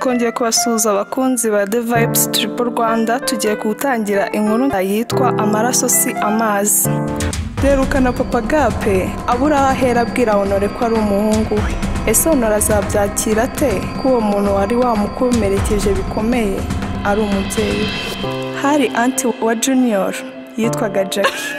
twongeye kubasuhuza abakunzi ba The Vibes Triple Rwanda. Tugiye gutangira inkuru yitwa Amaraso si amazi. Derukana Papa Gape abura ahera abwira Honore ko ari umuhungu we. Ese Honore azabyakira ate ko uwo muntu wari wamukomerekeje bikomeye ari umubyeyi? Hari anti wa Junior yitwaga Jackie.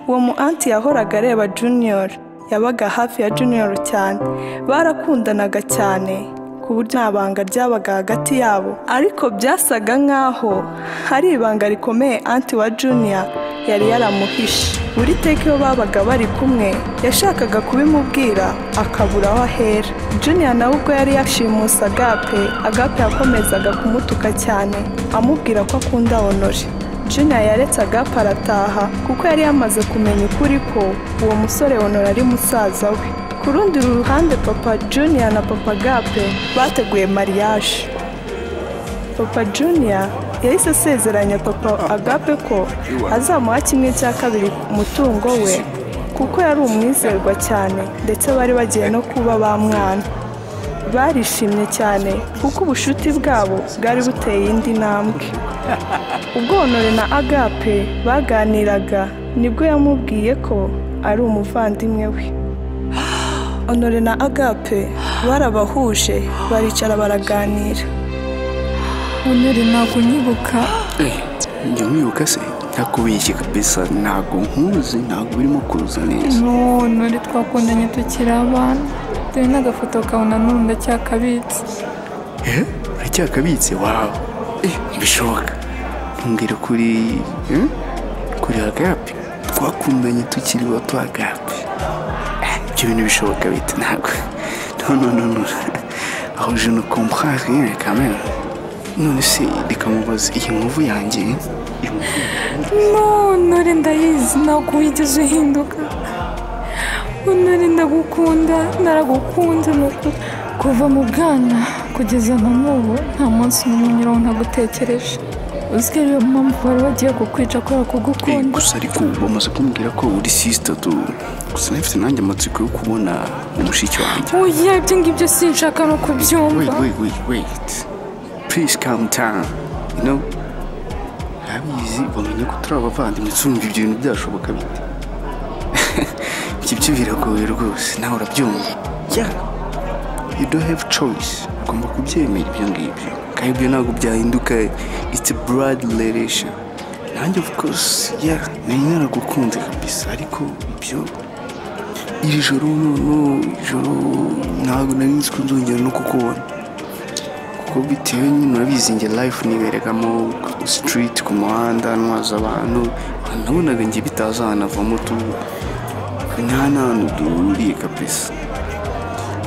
Uwo mu anti yahoraga areba Junior, yabaga hafi ya Junior cyane, barakundanaga cyane ku buryo nabanga ryabaga hagati yabo, ariko byasaga nkaho hari ibanga rikomeye anti wa Junior yari yaramuhishe. Buri teke iyo babaga bari kumwe yashakaga kubimubwira akabura aho ahera. Junior nawe ubwo yari yashimusa Agape yakomezaga kumutuka cyane amubwira ko akunda Honore. Junior yaretse Agape arataha kuko yari yamaze kumenya ukuri ko uwo musore Honore ari musaza we. Ku rundi ruhande Papa Junior na Papa Gape bateguye mariage. Papa Junior yahise asezeranya Papa Agape ko azamuha 1/2 umutungo we kuko yari umwizerwa cyane, ndetse bari bagiye no kuba ba mwana. Barishimye cyane kuko ubushuti bwabo bwari buteye indi ntambwe. Ubwo Honore na Agape baganiraga nibwo yamubwiye ko ari umuvandimwe we. Honore na Agape barabahuje, baricara baraganira. Honore ntabwo nyibuka. Njye mwibuka se? Ntakubeshye kabisa, ntabwo nkuzi, ntabwo birimo kuza neza. No, Honore twakundanye tukiri abana. Dore n'agafoto kawe nanone ndacyakabitse. Uracyakabitse? Wow. Bishoboka. Ntumbwire kuri Agape. Twakundanye tukiri bato Agape. Ibyo bintu bishoboka bite? Ntabwo. No. Aho je ne comprends rien quand même. None se reka mubaze iyi nkovu yanjye. No, Honore ndayizi, ntabwo wigeze uhinduka. Honore ndagukunda, naragukunze nuko kuva mu bwana kugeza na n'ubu nta munsi n'umwe ntagutekereje. Uzwi rero mpamvu bari bagiye kukwica kubera kugukunda. Gusa ariko bamaze kumbwira ko uri sister tu. Gusa nifite nanjye amatsiko yo kubona umushiki wanjye. Oya, ibyo ngibyo sinshaka no kubyumva. Wait. Please calm down. You know, abizi bamenye ko turi abavandimwe, tsumva ibyo bintu byashoboka bite. Ibyo biragoye rwose, nawe urabyumva. You don't have choice. Ugomba kubyemera ibyo ngibyo. Kandi ibyo ntabwo byahinduka. It's a blood relation. And of course, nari naragukunze kabisa, ariko ibyo iri joro ntabwo nari nzi ko nzongera no kukubona. Kuko bitewe nyine urabizi njye life niberegamo street ku muhanda ntwaza abantu, nabonaga njye bitazanavamo tu nta duhuriye kabisa.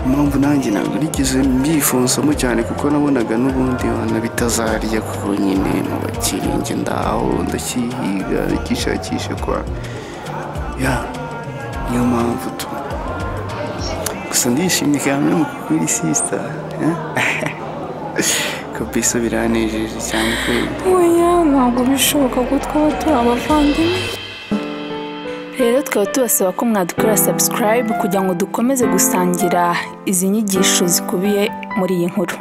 Impamvu nanjye ntabwo nigeze mbifonsamo cyane kuko nabonaga n'ubundi wana bitazarya kuko nyine mu bakiri njye ndaho ndakihiga ndakishakisha kwa niyo mpamvu tu. Gusa ndishimye cyane mu kuri sister kabisa, biranejeje cyane kweli. Oya, ntabwo bishoboka ko twaba turi abavandimwe. Rero twaba tubasaba ko mwadukora subscribe kugira ngo dukomeze gusangira izi nyigisho zikubiye muri iyi nkuru.